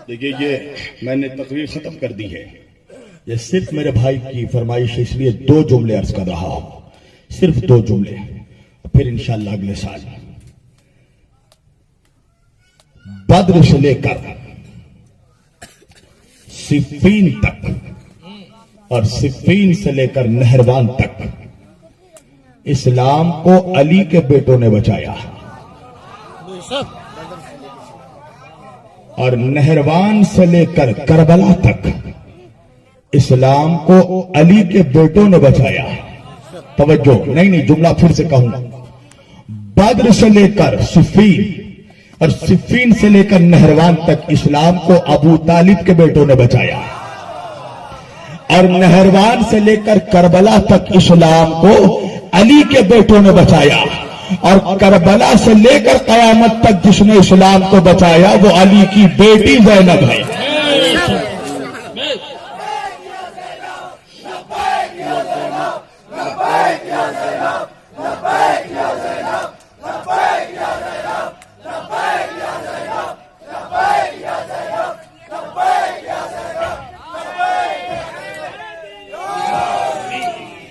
دیکھیے یہ میں نے تقریر ختم کر دی ہے. یہ صرف میرے بھائی کی فرمائش ہے، اس لیے 2 جملے عرض کر رہا ہوں، صرف 2 جملے، پھر انشاءاللہ اگلے سال بدر سے لے کر صفین تک اور صفین سے لے کر نہروان تک اسلام کو علی کے بیٹوں نے بچایا، اور نہروان سے لے کر کربلا تک اسلام کو علی کے بیٹوں نے بچایا. توجہ، نہیں جملہ پھر سے کہوں، بدر سے لے کر صفین اور صفین سے لے کر نہروان تک اسلام کو ابو طالب کے بیٹوں نے بچایا، اور نہروان سے لے کر کربلا تک اسلام کو علی کے بیٹوں نے بچایا، اور کربلا سے لے کر قیامت تک جس نے اسلام کو بچایا وہ علی کی بیٹی زینب ہے.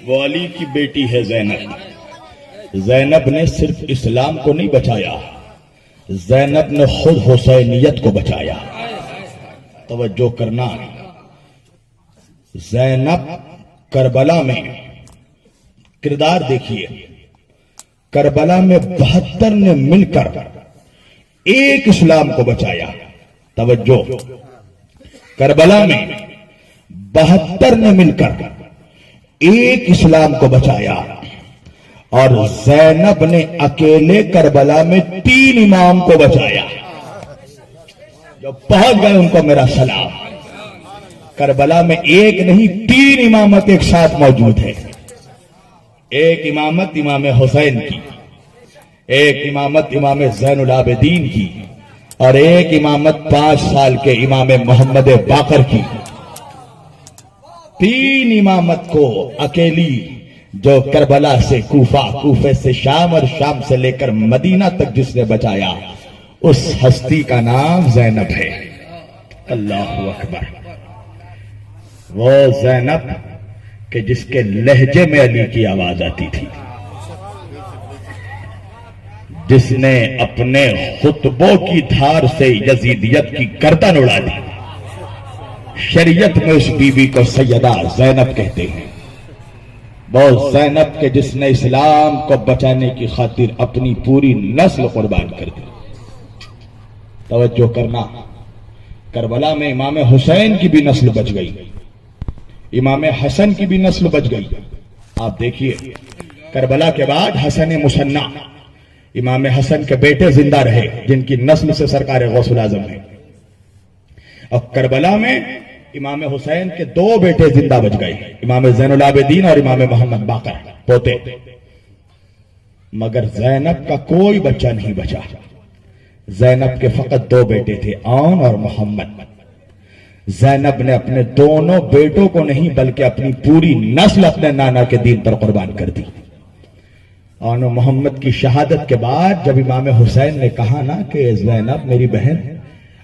وہ علی کی بیٹی ہے زینب. زینب نے صرف اسلام کو نہیں بچایا، زینب نے خود حسینیت کو بچایا. توجہ کرنا، زینب کربلا میں کردار دیکھیے، کربلا میں 72 نے مل کر ایک اسلام کو بچایا. توجہ، کربلا میں 72 نے مل کر ایک اسلام کو بچایا، اور زینب نے اکیلے کربلا میں 3 امام کو بچایا. جو پہنچ گئے ان کو میرا سلام. کربلا میں ایک نہیں 3 امامت ایک ساتھ موجود ہے. ایک امامت امام حسین کی، ایک امامت امام زین العابدین کی، اور ایک امامت 5 سال کے امام محمد باقر کی. 3 امامت کو اکیلی جو کربلا سے کوفہ، کوفے سے شام، اور شام سے لے کر مدینہ تک جس نے بچایا، اس ہستی کا نام زینب ہے. اللہ اکبر. وہ زینب کہ جس کے لہجے میں علی کی آواز آتی تھی، جس نے اپنے خطبوں کی دھار سے یزیدیت کی گردن اڑا دی. شریعت میں اس بی بی کو سیدہ زینب کہتے ہیں. وہ زینب کے جس نے اسلام کو بچانے کی خاطر اپنی پوری نسل قربان کر دی. توجہ کرنا، کربلا میں امام حسین کی بھی نسل بچ گئی، امام حسن کی بھی نسل بچ گئی. آپ دیکھیے، کربلا کے بعد حسن مصنع، امام حسن کے بیٹے زندہ رہے جن کی نسل سے سرکار غوث الاعظم ہے. اور کربلا میں امام حسین کے 2 بیٹے زندہ بچ گئے، امام زین العابدین اور امام محمد باقر پوتے. مگر زینب کا کوئی بچہ نہیں بچا. زینب کے فقط 2 بیٹے تھے، عون اور محمد. زینب نے اپنے دونوں بیٹوں کو نہیں بلکہ اپنی پوری نسل اپنے نانا کے دین پر قربان کر دی. عون و محمد کی شہادت کے بعد جب امام حسین نے کہا نا کہ زینب میری بہن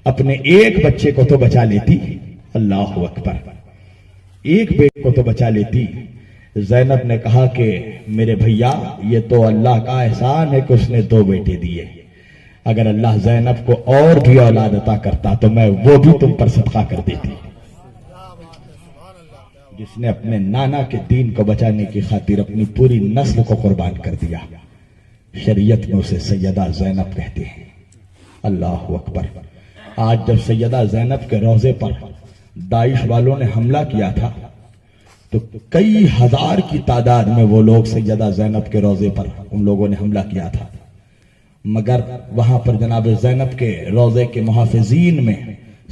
اپنے ایک بچے کو تو بچا لیتی، اللہ اکبر، ایک بیٹے کو تو بچا لیتی. زینب نے کہا کہ میرے بھیا یہ تو اللہ کا احسان ہے کہ اس نے 2 بیٹے دیے، اگر اللہ زینب کو اور بھی اولاد عطا کرتا تو میں وہ بھی تم پر صدقہ کر دیتی. جس نے اپنے نانا کے دین کو بچانے کی خاطر اپنی پوری نسل کو قربان کر دیا، شریعت میں اسے سیدہ زینب کہتے ہیں. اللہ اکبر. آج جب سیدہ زینب کے روضے پر داعش والوں نے حملہ کیا تھا تو کئی ہزار کی تعداد میں وہ لوگ سیدہ زینب کے روضے پر ان لوگوں نے حملہ کیا تھا، مگر وہاں پر جناب زینب کے روضے کے محافظین میں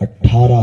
18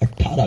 18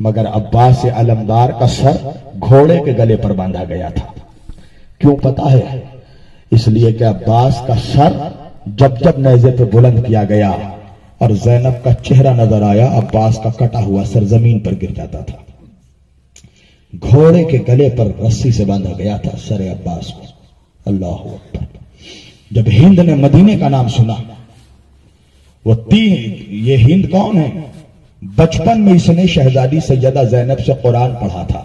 مگر عباس علمدار کا سر گھوڑے کے گلے پر باندھا گیا تھا. کیوں پتا ہے؟ اس لیے کہ عباس کا سر جب جب نیزے پہ بلند کیا گیا اور زینب کا چہرہ نظر آیا، عباس کا کٹا ہوا سر زمین پر گر جاتا تھا. گھوڑے کے گلے پر رسی سے باندھا گیا تھا سر عباس کو. اللہ اکبر. جب ہند نے مدینے کا نام سنا، وہ یہ ہند کون ہے؟ بچپن میں اس نے شہزادی سیدہ زینب سے قرآن پڑھا تھا.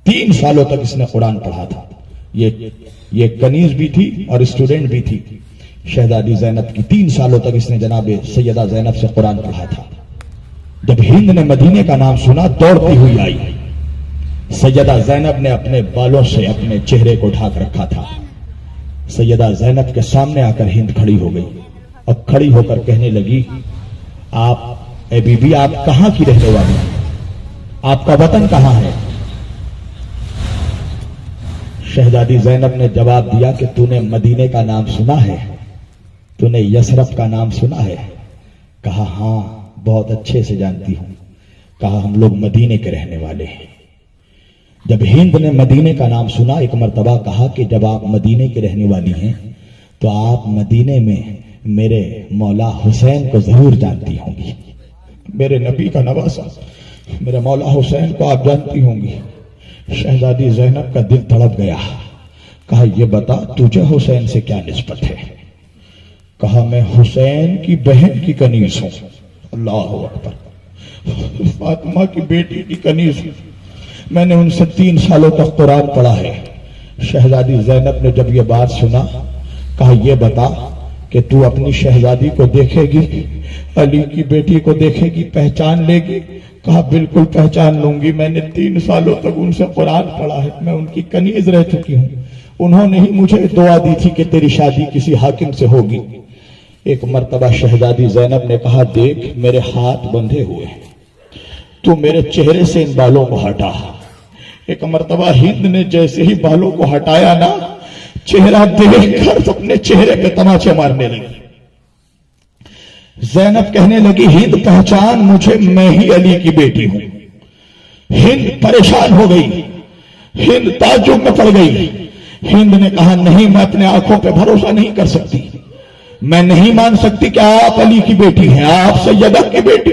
3 سالوں تک اس نے قرآن پڑھا تھا. یہ کنیز بھی تھی اور اسٹوڈنٹ بھی تھی. شہزادی زینب کی 3 سالوں تک اس نے جناب سیدہ زینب سے قرآن پڑھا تھا. جب ہند نے مدینے کا نام سنا، دوڑتی ہوئی آئی. سیدہ زینب نے اپنے بالوں سے اپنے چہرے کو ڈھانک رکھا تھا. سیدہ زینب کے سامنے آ کر ہند کھڑی ہو گئی اور کھڑی ہو کر کہنے لگی، اے بی بی، آپ کہاں کی رہنے والی ہیں؟ آپ کا وطن کہاں ہے؟ شہزادی زینب نے جواب دیا کہ تو نے مدینے کا نام سنا ہے؟ تو نے یثرب کا نام سنا ہے؟ کہا ہاں، بہت اچھے سے جانتی ہوں. کہا ہم لوگ مدینے کے رہنے والے ہیں. جب ہند نے مدینے کا نام سنا، ایک مرتبہ کہا کہ جب آپ مدینے کے رہنے والی ہیں تو آپ مدینے میں میرے مولا حسین کو ضرور جانتی ہوں گی. میرے نبی کا نواسا میرے مولا حسین کو آپ جانتی ہوں گی. شہزادی زینب کا دل تڑپ گیا. کہا یہ بتا تجھے حسین سے کیا نسبت ہے؟ کہا میں حسین کی بہن کی کنیز ہوں. اللہ اکبر. فاطمہ کی بیٹی کی کنیز ہوں. میں نے ان سے 3 سالوں تک قرآن پڑھا ہے. شہزادی زینب نے جب یہ بات سنا، کہا یہ بتا کہ تو اپنی شہزادی کو دیکھے گی، علی کی بیٹی کو دیکھے گی، پہچان لے گی؟ کہا بالکل پہچان لوں گی. میں نے 3 سالوں تک ان سے قرآن پڑھا ہے. میں ان کی کنیز رہ چکی ہوں. انہوں نے ہی مجھے دعا دی تھی کہ تیری شادی کسی حاکم سے ہوگی. ایک مرتبہ شہزادی زینب نے کہا دیکھ میرے ہاتھ بندھے ہوئے ہیں، تو میرے چہرے سے ان بالوں کو ہٹا. ایک مرتبہ ہند نے جیسے ہی بالوں کو ہٹایا نا، چہرہ دیکھ کر اپنے چہرے پہ تماچے مارنے لگی. زینب کہنے لگی ہند پہچان مجھے، میں ہی علی کی بیٹی ہوں. ہند پریشان ہو گئی. ہند تعجب میں پڑ گئی. ہند نے کہا نہیں، میں اپنے آنکھوں پہ بھروسہ نہیں کر سکتی. میں نہیں مان سکتی کہ آپ علی کی بیٹی ہیں، آپ سیدہ کی بیٹی،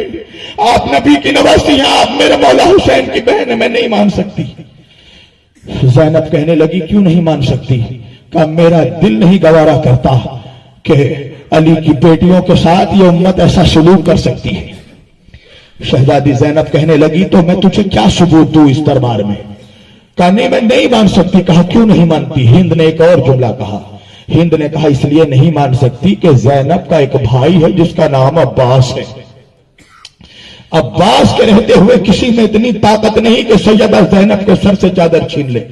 آپ نبی کی نوازی ہیں، آپ میرے مولا حسین کی بہن ہیں. میں نہیں مان سکتی. زینب کہنے لگی کیوں نہیں مان سکتی؟ کہ میرا دل نہیں گوارا کرتا کہ علی کی بیٹیوں کے ساتھ یہ امت ایسا سلوک کر سکتی ہے. شہزادی زینب کہنے لگی تو میں تجھے کیا ثبوت دوں اس دربار میں؟ کہا نہیں میں نہیں مان سکتی. کہا کیوں نہیں مانتی؟ ہند نے ایک اور جملہ کہا. ہند نے کہا اس لیے نہیں مان سکتی کہ زینب کا ایک بھائی ہے جس کا نام عباس ہے. عباس کے رہتے ہوئے کسی میں اتنی طاقت نہیں کہ سیدہ زینب کے سر سے چادر چھین لے.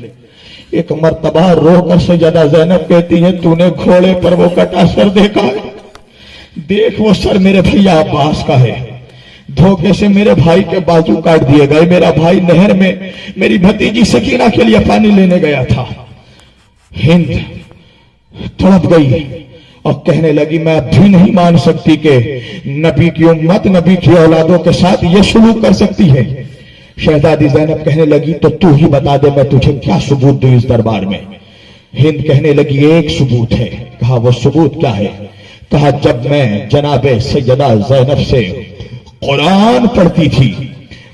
ایک مرتبہ رو کر سیدہ زینب کہتی ہے تو نے گھوڑے پر وہ کٹا سر دیکھا ہے؟ دیکھ وہ سر میرے بھیا عباس کا ہے. دھوکے سے میرے بھائی کے بازو کاٹ دیے گئے. میرا بھائی نہر میں میری بھتیجی سکینہ کے لیے پانی لینے گیا تھا. ہند تڑپ گئی اور کہنے لگی میں اب بھی نہیں مان سکتی کہ نبی کی امت نبی کی اولادوں کے ساتھ یہ سلوک کر سکتی ہے. شہزادی زینب کہنے لگی تو ہی بتا دے میں تجھے کیا ثبوت دوں اس دربار میں؟ ہند کہنے لگی ایک ثبوت ہے. کہا وہ ثبوت کیا ہے؟ کہا جب میں جناب سیدہ زینب سے قرآن پڑھتی تھی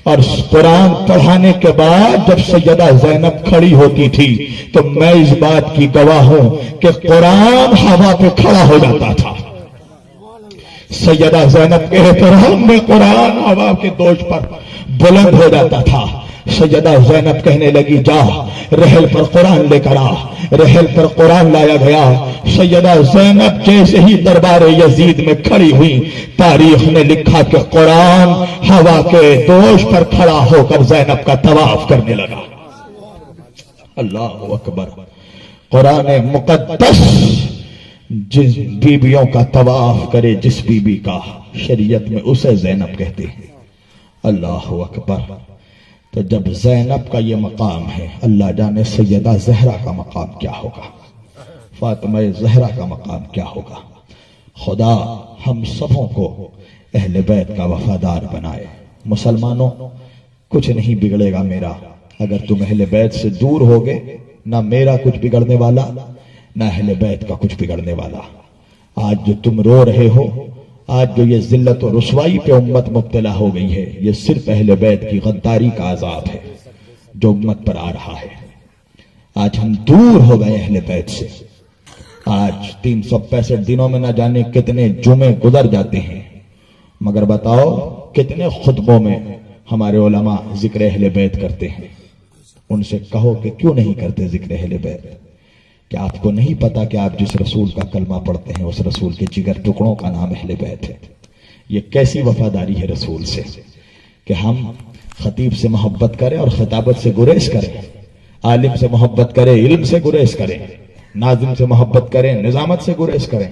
اور قرآن پڑھانے کے بعد جب سیدہ زینب کھڑی ہوتی تھی تو میں اس بات کی گواہ ہوں کہ قرآن ہوا پہ کھڑا ہو جاتا تھا. سیدہ زینب کے احترام میں قرآن ہوا کے دوش پر بلند ہو جاتا تھا. سیدہ زینب کہنے لگی جا رحل پر قرآن لے کر آ. رحل پر قرآن لایا گیا. سیدہ زینب جیسے ہی دربار یزید میں کھڑی ہوئی، تاریخ نے لکھا کہ قرآن ہوا کے دوش پر کھڑا ہو کر زینب کا طواف کرنے لگا. اللہ اکبر. قرآن مقدس جس بیویوں کا طواف کرے، جس بی بی کا، شریعت میں اسے زینب کہتے ہیں. اللہ اکبر. تو جب زینب کا یہ مقام ہے، اللہ جانے سیدہ زہرا کا مقام کیا ہوگا، فاطمہ زہرا کا مقام کیا ہوگا. خدا ہم سبوں کو اہل بیت کا وفادار بنائے. مسلمانوں کچھ نہیں بگڑے گا میرا اگر تم اہل بیت سے دور ہوگے، نہ میرا کچھ بگڑنے والا نہ اہل بیت کا کچھ بگڑنے والا۔ آج جو تم رو رہے ہو، آج جو یہ ذلت و رسوائی پہ امت مبتلا ہو گئی ہے، یہ صرف اہل بیت کی غداری کا عذاب ہے جو امت پر آ رہا ہے۔ آج ہم دور ہو گئے اہل بیت سے۔ آج 365 دنوں میں نہ جانے کتنے جمعے گزر جاتے ہیں، مگر بتاؤ کتنے خطبوں میں ہمارے علماء ذکر اہل بیت کرتے ہیں۔ ان سے کہو کہ کیوں نہیں کرتے ذکر اہل بیت؟ کہ آپ کو نہیں پتا کہ آپ جس رسول کا کلمہ پڑھتے ہیں اس رسول کے جگر ٹکڑوں کا نام اہل بیت ہے۔ یہ کیسی وفاداری ہے رسول سے کہ ہم خطیب سے محبت کریں اور خطابت سے گریز کریں، عالم سے محبت کریں، علم سے گریز کریں، ناظم سے محبت کریں، نظامت سے گریز کریں۔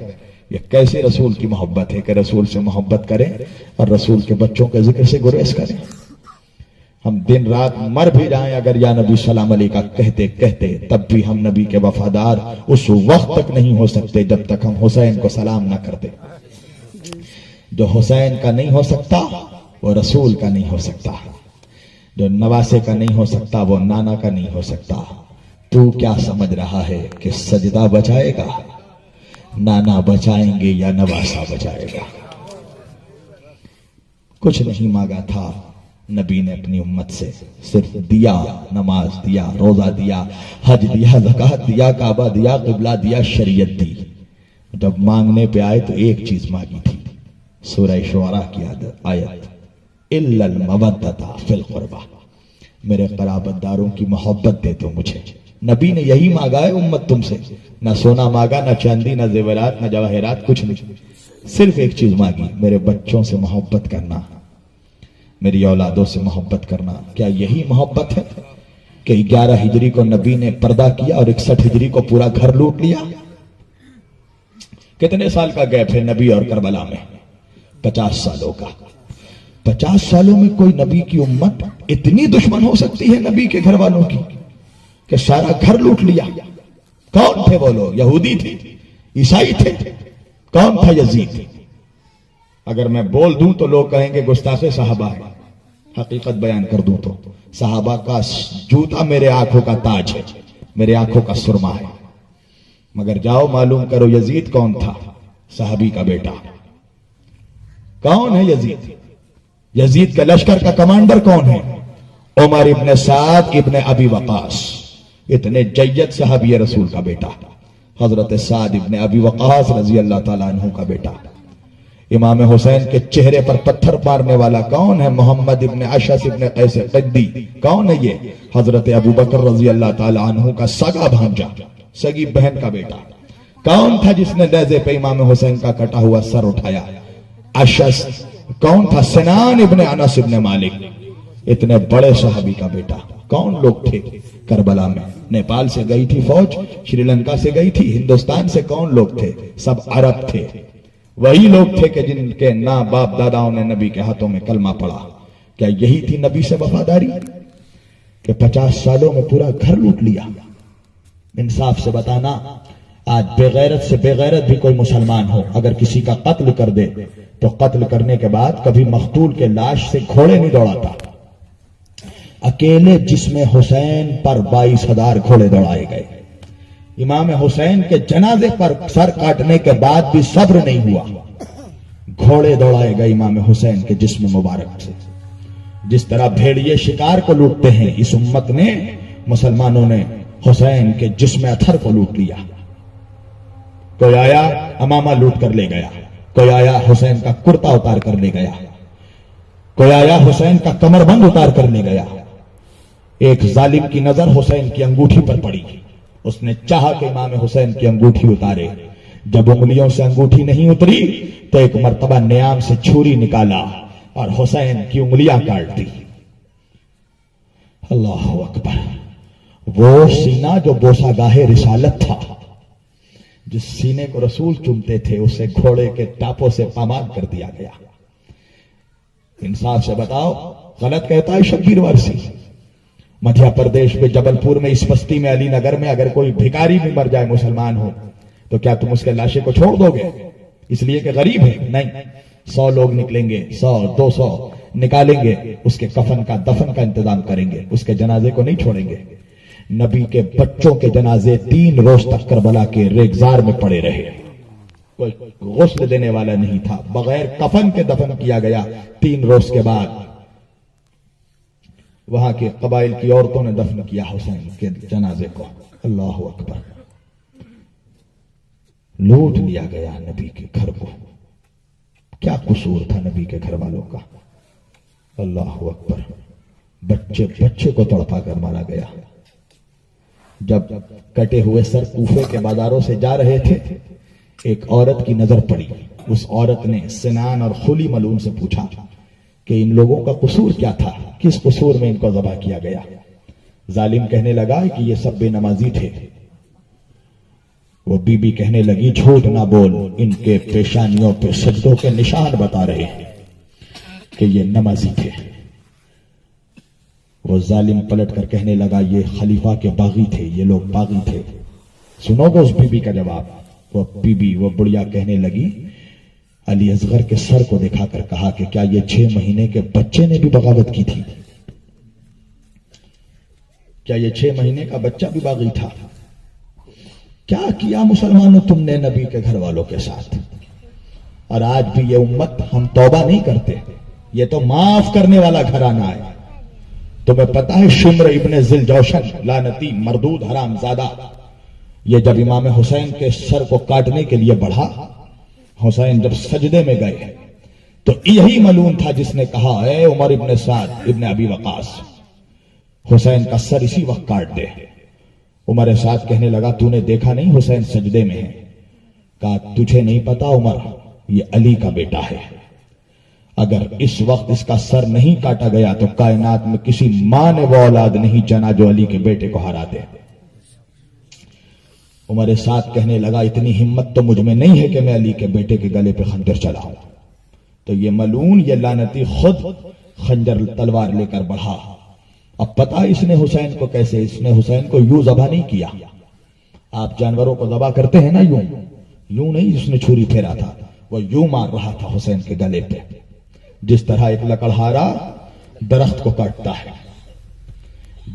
یہ کیسے رسول کی محبت ہے کہ رسول سے محبت کریں اور رسول کے بچوں کے ذکر سے گریز کریں؟ ہم دن رات مر بھی جائیں اگر یا نبی سلام علیہ کا کہتے کہتے، تب بھی ہم نبی کے وفادار اس وقت تک نہیں ہو سکتے جب تک ہم حسین کو سلام نہ کرتے۔ جو حسین کا نہیں ہو سکتا وہ رسول کا نہیں ہو سکتا، جو نواسے کا نہیں ہو سکتا وہ نانا کا نہیں ہو سکتا۔ تو کیا سمجھ رہا ہے کہ سجدہ بچائے گا؟ نانا بچائیں گے یا نواسا بچائے گا؟ کچھ نہیں مانگا تھا نبی نے اپنی امت سے، صرف دیا، نماز دیا، روزہ دیا، حج دیا، زکوٰۃ دیا، کعبہ دیا، قبلہ دیا، شریعت دی۔ جب مانگنے پہ آئے تو ایک چیز مانگی تھی، سورہ شعراء کی آیت، الا المودۃ فی القربہ، میرے قرابت داروں کی محبت دے دو مجھے۔ نبی نے یہی مانگا ہے امت تم سے، نہ سونا مانگا، نہ چاندی، نہ زیورات، نہ جواہرات، کچھ نہیں، صرف ایک چیز مانگی، میرے بچوں سے محبت کرنا، میری اولادوں سے محبت کرنا۔ کیا یہی محبت ہے کہ 11 ہجری کو نبی نے پردہ کیا اور 61 ہجری کو پورا گھر لوٹ لیا؟ کتنے سال کا گیپ ہے نبی اور کربلا میں؟ 50 سالوں کا۔ 50 سالوں میں کوئی نبی کی امت اتنی دشمن ہو سکتی ہے نبی کے گھر والوں کی کہ سارا گھر لوٹ لیا؟ کون تھے وہ لوگ؟ یہودی تھے؟ عیسائی تھے؟ کون تھا یزید؟ اگر میں بول دوں تو لوگ کہیں گے گستاخ صحابہ ہے، حقیقت بیان کر دوں تو صحابہ کا جوتا میرے آنکھوں کا تاج ہے، میرے آنکھوں کا سرما ہے۔ مگر جاؤ معلوم کرو یزید کون تھا؟ صحابی کا بیٹا۔ کون ہے یزید؟ یزید کے لشکر کا کمانڈر کون ہے؟ عمر ابن سعد ابن ابی وقاص، اتنے جید صحابی رسول کا بیٹا، حضرت سعد ابن ابی وقاص رضی اللہ تعالیٰ عنہ کا بیٹا۔ امام حسین کے چہرے پر پتھر مارنے والا کون ہے؟ محمد ابن اشعث ابن قیس قدی۔ کون ہے یہ؟ حضرت ابو بکر رضی اللہ تعالیٰ عنہ کا سگا بھانجا، سگی بہن کا بیٹا۔ کون تھا جس نے نیزے پہ امام حسین کا کٹا ہوا سر اٹھایا؟ اشعث۔ کون تھا؟ سنان ابن انس ابن مالک، اتنے بڑے صحابی کا بیٹا۔ کون لوگ تھے کربلا میں؟ نیپال سے گئی تھی فوج، شری لنکا سے گئی تھی، ہندوستان سے کون لوگ تھے؟ سب عرب تھے۔ وہی لوگ تھے کہ جن کے نا باپ داداؤں نے نبی کے ہاتھوں میں کلمہ پڑھا۔ کیا یہی تھی نبی سے وفاداری کہ 50 سالوں میں پورا گھر لوٹ لیا؟ انصاف سے بتانا، آج بے غیرت سے بے غیرت بھی کوئی مسلمان ہو، اگر کسی کا قتل کر دے تو قتل کرنے کے بعد کبھی مقتول کے لاش سے گھوڑے نہیں دوڑاتا۔ اکیلے جسم حسین پر 22,000 گھوڑے دوڑائے گئے۔ امام حسین کے جنازے پر سر کاٹنے کے بعد بھی صبر نہیں ہوا، گھوڑے دوڑائے گئے امام حسین کے جسم مبارک سے۔ جس طرح بھیڑیے شکار کو لوٹتے ہیں، اس امت نے، مسلمانوں نے حسین کے جسم اطہر کو لوٹ لیا۔ کوئی آیا امامہ لوٹ کر لے گیا، کوئی آیا حسین کا کرتا اتار کر لے گیا، کوئی آیا حسین کا کمر بند اتار کر لے گیا۔ ایک ظالم کی نظر حسین کی انگوٹھی پر پڑی، اس نے چاہا کہ امام حسین کی انگوٹھی اتارے، جب انگلیوں سے انگوٹھی نہیں اتری تو ایک مرتبہ نیام سے چھری نکالا اور حسین کی انگلیاں کاٹ دی۔ اللہ اکبر۔ وہ سینہ جو بوسہ گاہ رسالت تھا، جس سینے کو رسول چومتے تھے، اسے گھوڑے کے ٹاپوں سے پامال کر دیا گیا۔ انصاف سے بتاؤ، غلط کہتا ہے شبیر وارسی؟ مدھیہ پردیش میں جبل پور میں، اس بستی میں، علی نگر میں اگر کوئی بھکاری بھی مر جائے مسلمان ہو تو کیا تم اس کے لاشے کو چھوڑ دو گے اس لیے کہ غریب ہے؟ نہیں، 100 لوگ نکلیں گے، 100 200 نکالیں گے، اس کے کفن کا دفن کا انتظام کریں گے، اس کے جنازے کو نہیں چھوڑیں گے۔ نبی کے بچوں کے جنازے 3 روز تک کربلا کے ریگزار میں پڑے رہے، کوئی غسل دینے والا نہیں تھا، بغیر کفن کے دفن کیا گیا۔ 3 روز کے بعد وہاں کے قبائل کی عورتوں نے دفن کیا حسین کے جنازے کو۔ اللہ اکبر، لوٹ لیا گیا نبی کے گھر کو۔ کیا قصور تھا نبی کے گھر والوں کا؟ اللہ اکبر، بچے کو تڑپا کر مارا گیا۔ جب کٹے ہوئے سر کوفے کے بازاروں سے جا رہے تھے، ایک عورت کی نظر پڑی۔ اس عورت نے سنان اور خلی ملعون سے پوچھا کہ ان لوگوں کا قصور کیا تھا، کس قصور میں ان کو ذبح کیا گیا؟ ظالم کہنے لگا کہ یہ سب بے نمازی تھے۔ وہ بی بی کہنے لگی جھوٹ نہ بول، ان کے پیشانیوں پہ سجدوں کے نشان بتا رہے ہیں کہ یہ نمازی تھے۔ وہ ظالم پلٹ کر کہنے لگا یہ خلیفہ کے باغی تھے، یہ لوگ باغی تھے۔ سنو گے اس بی بی کا جواب؟ وہ بی بی، وہ بڑھیا کہنے لگی، علی اصغر کے سر کو دکھا کر کہا کہ کیا یہ 6 مہینے کے بچے نے بھی بغاوت کی تھی؟ کیا یہ 6 مہینے کا بچہ بھی باغی تھا؟ کیا کیا مسلمانوں تم نے نبی کے گھر والوں کے ساتھ؟ اور آج بھی یہ امت ہم توبہ نہیں کرتے، یہ تو معاف کرنے والا گھرانہ ہے۔ تمہیں پتا ہے شمر ابن ذل جوشن لعنتی مردود حرام زادہ، یہ جب امام حسین کے سر کو کاٹنے کے لیے بڑھا، حسین جب سجدے میں گئے تو یہی ملعون تھا جس نے کہا اے عمر ابن سعد ابن ابی وقاص، حسین کا سر اسی وقت کاٹ دے۔ عمر سعد کہنے لگا تو نے دیکھا نہیں حسین سجدے میں ہے؟ کہا تجھے نہیں پتا عمر، یہ علی کا بیٹا ہے، اگر اس وقت اس کا سر نہیں کاٹا گیا تو کائنات میں کسی ماں نے وہ اولاد نہیں جنا جو علی کے بیٹے کو ہرا دے۔ عمر سعد کہنے لگا اتنی ہمت تو مجھ میں نہیں ہے کہ میں علی کے بیٹے کے گلے پہ خنجر چلاؤں۔ تو یہ ملعون، یہ لعنتی خود خنجر تلوار لے کر بڑھا۔ اب پتا اس نے حسین کو کیسے، اس نے حسین کو یوں ذبح نہیں کیا۔ آپ جانوروں کو ذبح کرتے ہیں نا، یوں نہیں اس نے چھری پھیرا تھا، وہ یوں مار رہا تھا حسین کے گلے پہ، جس طرح ایک لکڑہارا درخت کو کاٹتا ہے۔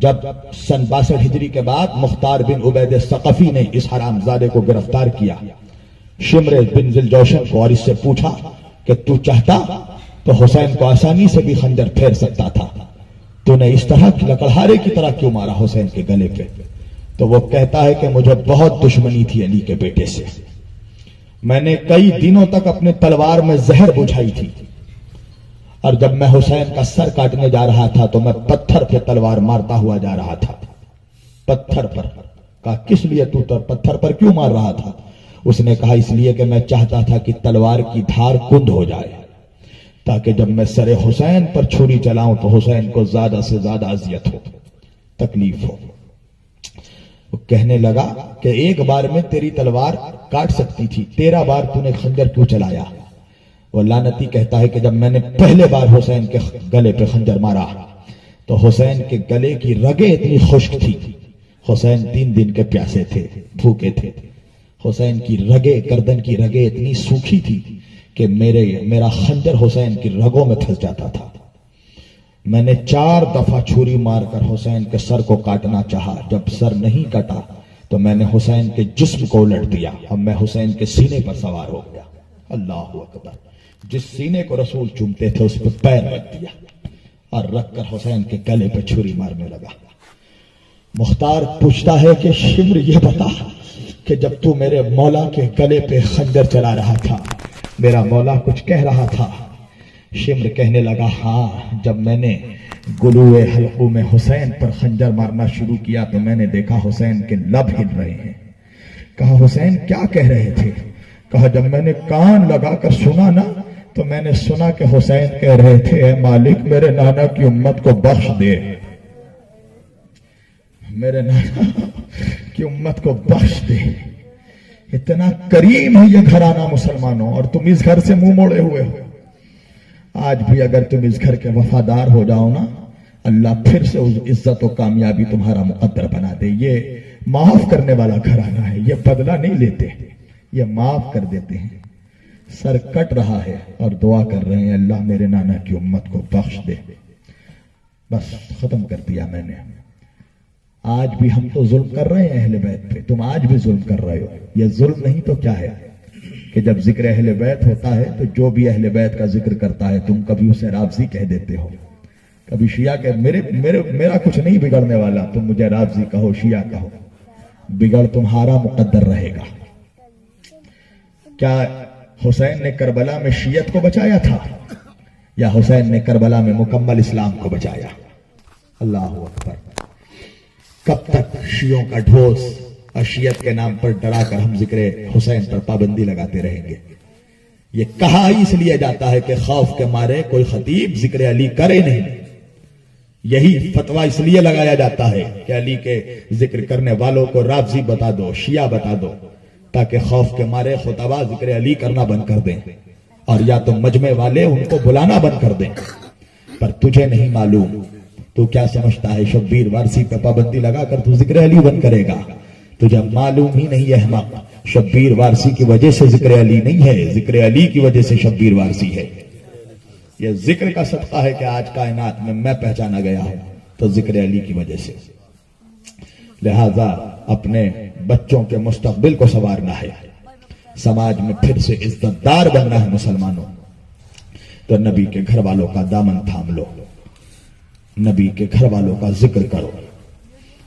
جب سن 62 ہجری کے بعد مختار بن عبید ثقفی نے اس حرام زادے کو گرفتار کیا، شمر بن ذل جوشن کو، اور اس سے پوچھا کہ تو چاہتا تو حسین کو آسانی سے بھی خنجر پھیر سکتا تھا، تو نے اس طرح لکڑہارے کی طرح کیوں مارا حسین کے گلے پہ؟ تو وہ کہتا ہے کہ مجھے بہت دشمنی تھی علی کے بیٹے سے، میں نے کئی دنوں تک اپنے تلوار میں زہر بجھائی تھی، اور جب میں حسین کا سر کاٹنے جا رہا تھا تو میں پتھر پہ تلوار مارتا ہوا جا رہا تھا، پتھر پر۔ کہا کس لیے تو پتھر پر کیوں مار رہا تھا؟ اس نے کہا اس لیے کہ میں چاہتا تھا کہ تلوار کی دھار کند ہو جائے، تاکہ جب میں سر حسین پر چھری چلاؤں تو حسین کو زیادہ سے زیادہ اذیت ہو، تکلیف ہو۔ وہ کہنے لگا کہ ایک بار میں تیری تلوار کاٹ سکتی تھی، 13 بار تو نے خنجر کیوں چلایا؟ وہ لعنتی کہتا ہے کہ جب میں نے پہلے بار حسین کے گلے پہ خنجر مارا تو حسین کے گلے کی رگیں اتنی خشک تھی، حسین 3 دن کے پیاسے تھے، بھوکے تھے، حسین کی رگیں، گردن کی رگیں اتنی سوکھی تھی کہ میرا خنجر حسین کی رگوں میں پھنس جاتا تھا۔ میں نے 4 دفعہ چھری مار کر حسین کے سر کو کاٹنا چاہا، جب سر نہیں کٹا تو میں نے حسین کے جسم کو الٹ دیا، اب میں حسین کے سینے پر سوار ہو گیا۔ اللہ اکبر، جس سینے کو رسول چومتے تھے اس پہ پیر رکھ دیا اور رکھ کر حسین کے گلے پہ چھری مارنے لگا۔ مختار پوچھتا ہے کہ شمر یہ بتا کہ جب تو میرے مولا کے گلے پہ خنجر چلا رہا تھا، میرا مولا کچھ کہہ رہا تھا؟ شمر کہنے لگا ہاں، جب میں نے گلوئے حلقوں میں حسین پر خنجر مارنا شروع کیا تو میں نے دیکھا حسین کے لب ہل رہے ہیں۔ کہا حسین کیا کہہ رہے تھے؟ کہا جب میں نے کان لگا کر سنا نا تو میں نے سنا کہ حسین کہہ رہے تھے اے مالک میرے نانا کی امت کو بخش دے، میرے نانا کی امت کو بخش دے۔ اتنا کریم ہے یہ گھرانہ مسلمانوں، اور تم اس گھر سے منہ موڑے ہوئے ہو۔ آج بھی اگر تم اس گھر کے وفادار ہو جاؤ نا، اللہ پھر سے اس عزت و کامیابی تمہارا مقدر بنا دے۔ یہ معاف کرنے والا گھرانہ ہے، یہ بدلہ نہیں لیتے، یہ معاف کر دیتے ہیں۔ سر کٹ رہا ہے اور دعا کر رہے ہیں اللہ میرے نانا کی امت کو بخش دے. بس ختم کر دیا میں نے. آج بھی ہم تو ظلم کر رہے ہیں اہل بیت پہ, تم آج بھی ظلم کر رہے ہو. یہ ظلم نہیں تو کیا ہے کہ جب ذکر اہل بیت ہوتا ہے تو جو بھی اہل بیت کا ذکر کرتا ہے تم کبھی اسے رافضی کہہ دیتے ہو, کبھی شیعہ کہ میرا کچھ نہیں بگڑنے والا, تم مجھے رافضی کہو شیعہ کہو, بگڑ تمہارا مقدر رہے گا. کیا حسین نے کربلا میں شیعت کو بچایا تھا یا حسین نے کربلا میں مکمل اسلام کو بچایا؟ اللہ اکبر. کب تک شیعوں کا ڈھوس اور شیعت کے نام پر ڈرا کر ہم ذکر حسین پر پابندی لگاتے رہیں گے؟ یہ کہا اس لیے جاتا ہے کہ خوف کے مارے کوئی خطیب ذکر علی کرے نہیں. یہی فتویٰ اس لیے لگایا جاتا ہے کہ علی کے ذکر کرنے والوں کو رافضی بتا دو, شیعہ بتا دو, تاکہ خوف کے مارے خطبہ ذکر علی کرنا بند کر دیں اور یا تو مجمع والے ان کو بلانا بند کر دیں. پر تجھے نہیں معلوم, تو کیا سمجھتا ہے شبیر وارسی پہ پابندی لگا کر تو ذکر علی بند کرے گا؟ تجھے معلوم ہی نہیں ہے احمق, شبیر وارسی کی وجہ سے ذکر علی نہیں ہے, ذکر علی کی وجہ سے شبیر وارسی ہے. یہ ذکر کا صدقہ ہے کہ آج کائنات میں پہچانا گیا ہوں تو ذکر علی کی وجہ سے. لہذا اپنے بچوں کے مستقبل کو سنوارنا ہے, سماج میں پھر سے عزت دار بننا ہے مسلمانوں, تو نبی کے گھر والوں کا دامن تھام لو, نبی کے گھر والوں کا ذکر کرو.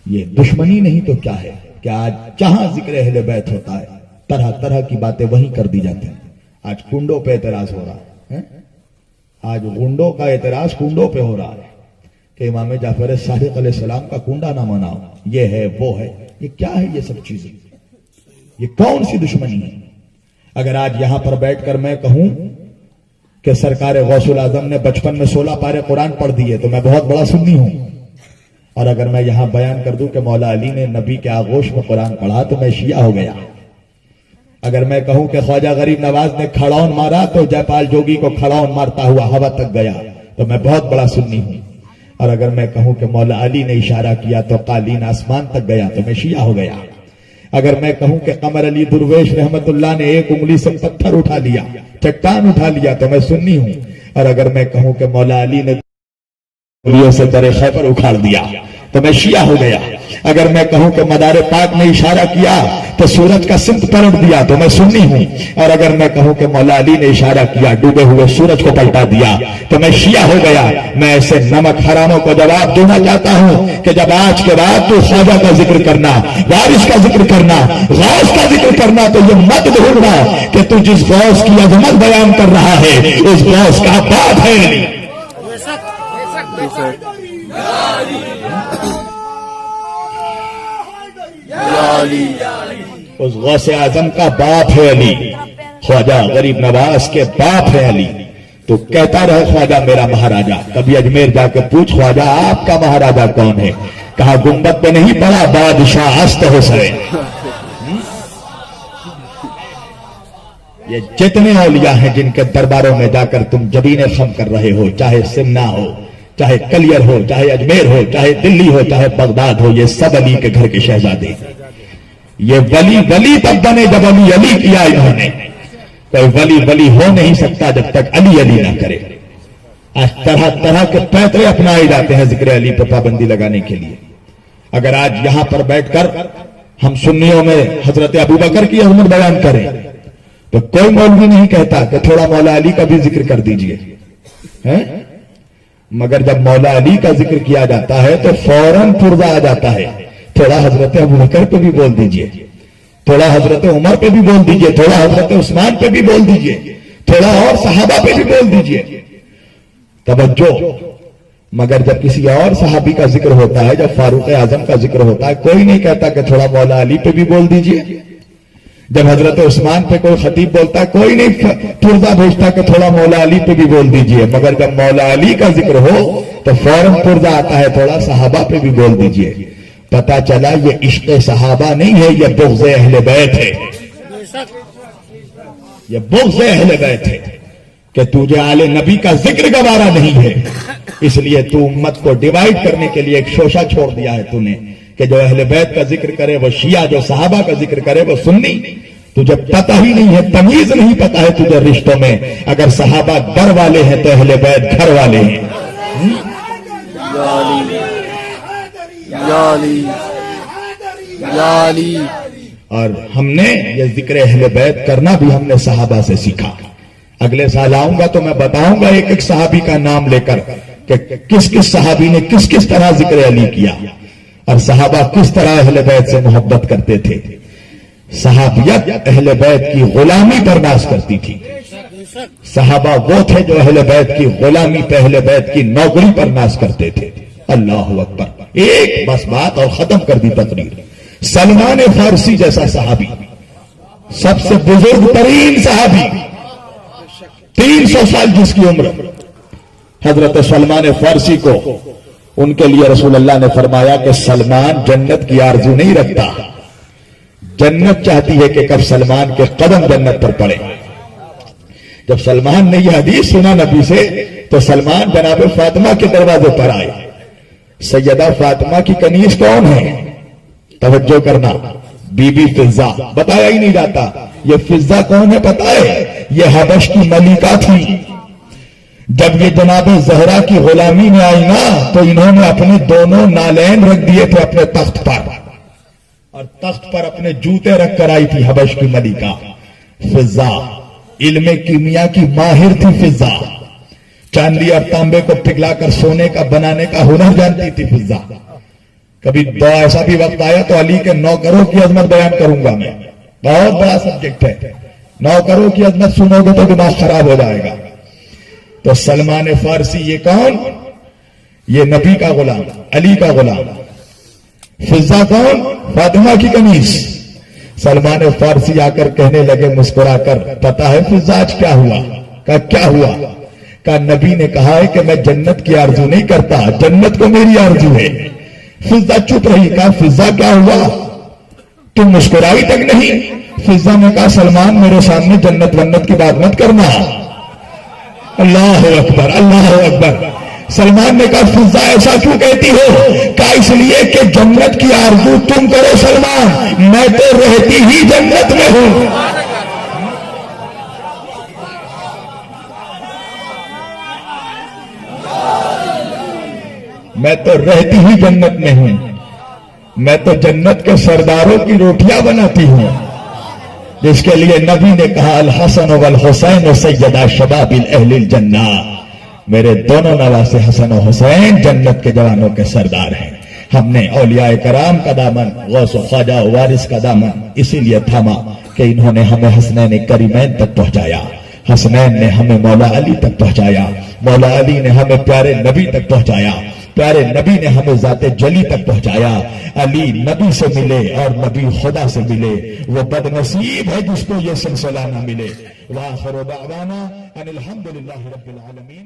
یہ دشمنی نہیں تو کیا ہے کہ آج جہاں ذکر اہل بیت ہوتا ہے طرح طرح کی باتیں وہیں کر دی جاتی ہیں. آج کنڈوں پہ اعتراض ہو رہا ہے, آج گنڈوں کا اعتراض کنڈوں پہ ہو رہا ہے کہ امام جعفر صادق علیہ السلام کا کنڈا نہ مناؤ, یہ ہے وہ ہے. یہ کیا ہے یہ سب چیزیں؟ یہ کون سی دشمنی ہے؟ اگر آج یہاں پر بیٹھ کر میں کہوں کہ سرکار غوث الاعظم نے بچپن میں 16 پارے قرآن پڑھ دیے تو میں بہت بڑا سنی ہوں, اور اگر میں یہاں بیان کر دوں کہ مولا علی نے نبی کے آغوش میں قرآن پڑھا تو میں شیعہ ہو گیا. اگر میں کہوں کہ خواجہ غریب نواز نے کھڑاؤن مارا تو جے پال جوگی کو کھڑاؤن مارتا ہوا ہوا تک گیا تو میں بہت بڑا سنی ہوں, اور اگر میں کہوں کہ مولا علی نے اشارہ کیا تو قالین آسمان تک گیا تو میں شیعہ ہو گیا. اگر میں کہوں کہ قمر علی درویش رحمت اللہ نے ایک انگلی سے پتھر اٹھا لیا, چٹان اٹھا لیا تو میں سنی ہوں, اور اگر میں کہوں کہ مولا علی نے انگلیوں سے در خیبر اکھاڑ دیا تو میں شیعہ ہو گیا. اگر میں کہوں کہ مدار پاک نے اشارہ کیا تو سورج کا سمت پلٹ دیا تو میں سنی ہوں, اور اگر میں کہوں کہ مولا علی نے اشارہ کیا ڈوبے ہوئے سورج کو پلٹا دیا تو میں شیعہ ہو گیا. میں ایسے نمک حراموں کو جواب دینا چاہتا ہوں کہ جب آج کے بعد تو خواجہ کا ذکر کرنا, وارث کا ذکر کرنا, غوث کا ذکر کرنا تو یہ مت بھولنا کہ تو جس غوث کی عظمت بیان کر رہا ہے اس غوث کا باپ ہے علی. اس غوث اعظم کا باپ ہے علی, خواجہ غریب نواز کے باپ ہے علی. تو کہتا رہے خواجہ میرا مہاراجا, کبھی اجمیر جا کے پوچھ خواجہ آپ کا مہاراجا کون ہے, کہا گنبد پہ نہیں پڑا بادشاہ است حسین. یہ جتنے اولیاء ہیں جن کے درباروں میں جا کر تم جبین خم کر رہے ہو, چاہے سمنا ہو, چاہے کلیر ہو, چاہے اجمیر ہو, چاہے دلی ہو, چاہے بغداد ہو, یہ سب علی کے گھر کے شہزادے. یہ ولی تب بنے جب علی کیا انہوں نے. کوئی ولی ہو نہیں سکتا جب تک علی نہ کرے. آج طرح طرح کے پیترے اپنائے جاتے ہیں ذکر علی پر پابندی لگانے کے لیے. اگر آج یہاں پر بیٹھ کر ہم سنیوں میں حضرت ابوبکر کی عظمت بیان کریں تو کوئی مولوی نہیں کہتا کہ تھوڑا مولا علی کا بھی ذکر کر دیجئے, مگر جب مولا علی کا ذکر کیا جاتا ہے تو فوراً پرزہ آ جاتا ہے. تھوڑا حضرت ابوبکر پہ بھی بول دیجئے, تھوڑا حضرت عمر پہ بھی بول دیجئے, تھوڑا حضرت عثمان پہ بھی بول دیجئے, تھوڑا اور صحابہ پہ بھی بول دیجئے. توجہ. مگر جب کسی اور صحابی کا ذکر ہوتا ہے, جب فاروق اعظم کا ذکر ہوتا ہے, کوئی نہیں کہتا کہ تھوڑا مولا علی پہ بھی بول دیجئے. جب حضرت عثمان پہ کوئی خطیب بولتا ہے, کوئی نہیں پرزہ بھیجتا کہ تھوڑا مولا علی پہ بھی بول دیجئے. مگر جب مولا علی کا ذکر ہو تو فوراً پرزہ آتا ہے تھوڑا صحابہ پہ بھی بول دیجئے. پتا چلا یہ عشق صحابہ نہیں ہے, یہ بغض اہل بیت ہے. یہ بغض اہل بیت ہے کہ تجھے آل نبی کا ذکر گوارا نہیں ہے, اس لیے تو امت کو ڈیوائیڈ کرنے کے لیے ایک شوشہ چھوڑ دیا ہے تو نے کہ جو اہل بیت کا ذکر کرے وہ شیعہ, جو صحابہ کا ذکر کرے وہ سنی. تجھے پتہ ہی نہیں ہے، تمیز نہیں پتا ہے تجھے رشتوں میں. اگر صحابہ گھر والے ہیں تو اہل بیت گھر والے ہیں. اور ہم نے یہ ذکر اہل بیت کرنا بھی ہم نے صحابہ سے سیکھا. اگلے سال آؤں گا تو میں بتاؤں گا ایک ایک صحابی کا نام لے کر کہ کس کس صحابی نے کس کس طرح ذکر علی کیا اور صحابہ کس طرح اہل بیت سے محبت کرتے تھے. صحابیت اہل بیت کی غلامی پر ناز کرتی تھی. صحابہ وہ تھے جو اہل بیت کی غلامی پہ اہل بیت کی نوکری پر ناز کرتے تھے. اللہ اکبر. ایک بس بات اور ختم کر دی تقریر. سلمان فارسی جیسا صحابی، سب سے بزرگ ترین صحابی، 300 سال جس کی عمر، حضرت سلمان فارسی کو ان کے لیے رسول اللہ نے فرمایا کہ سلمان جنت کی آرزو نہیں رکھتا، جنت چاہتی ہے کہ کب سلمان کے قدم جنت پر پڑے. جب سلمان نے یہ حدیث سنا نبی سے تو سلمان جناب فاطمہ کے دروازے پر آئے. سیدہ فاطمہ کی کنیز کون ہے؟ توجہ کرنا، بی بی فضہ. بتایا ہی نہیں جاتا یہ فضہ کون ہے پتا ہے؟ یہ حبش کی ملکہ تھی. جب یہ جناب زہرا کی غلامی میں آئی نا تو انہوں نے اپنے دونوں نالین رکھ دیے تھے اپنے تخت پر، اور تخت پر اپنے جوتے رکھ کر آئی تھی حبش کی ملکہ فضہ. علم کیمیا کی ماہر تھی فضہ. چاندی اور تانبے کو پگھلا کر سونے کا بنانے کا ہنر جانتی تھی فضہ. کبھی ایسا بھی وقت آیا تو علی کے نوکروں کی عظمت بیان کروں گا میں. بہت بڑا سبجیکٹ ہے. نوکروں کی عظمت سنو گے تو دماغ خراب ہو جائے گا. تو سلمان فارسی یہ کون؟ یہ نبی کا غلام، علی کا غلام. فضہ کون؟ فاطمہ کی کنیز. سلمان فارسی آ کر کہنے لگے مسکرا کر، پتا ہے فضہ آج کیا ہوا؟ کہا کیا ہوا؟ کہا نبی نے کہا ہے کہ میں جنت کی آرزو نہیں کرتا، جنت کو میری آرزو ہے. فضہ چپ رہی. کہا فضہ کیا ہوا؟ تم مسکرائی تک نہیں. فضہ نے کہا سلمان میرے سامنے جنت ونت کی بات مت کرنا. اللہ اکبر، اللہ اکبر. سلمان نے کہا فضہ ایسا کیوں کہتی ہو؟ کہا اس لیے کہ جنت کی آرزو تم کرو سلمان، میں تو رہتی ہی جنت میں ہوں. میں تو رہتی ہی جنت میں ہوں. میں تو جنت کے سرداروں کی روٹیاں بناتی ہوں، جس کے لیے نبی نے کہا الحسن والحسین سیدا شباب اہل الجنہ. میرے دونوں نواسے حسن و حسین جنت کے جوانوں کے سردار ہیں. ہم نے اولیاء کرام کا دامن، غوث و خواجہ وارث کا دامن اسی لیے تھاما کہ انہوں نے ہمیں حسنین کریمین تک پہنچایا. حسنین نے ہمیں مولا علی تک پہنچایا، مولا علی نے ہمیں پیارے نبی تک پہنچایا، پیارے نبی نے ہمیں ذات جلی تک پہنچایا. علی نبی سے ملے اور نبی خدا سے ملے. وہ بد نصیب ہے جس کو یہ سلسلہ نہ ملے. وآخر دعوانا ان الحمدللہ رب العالمین.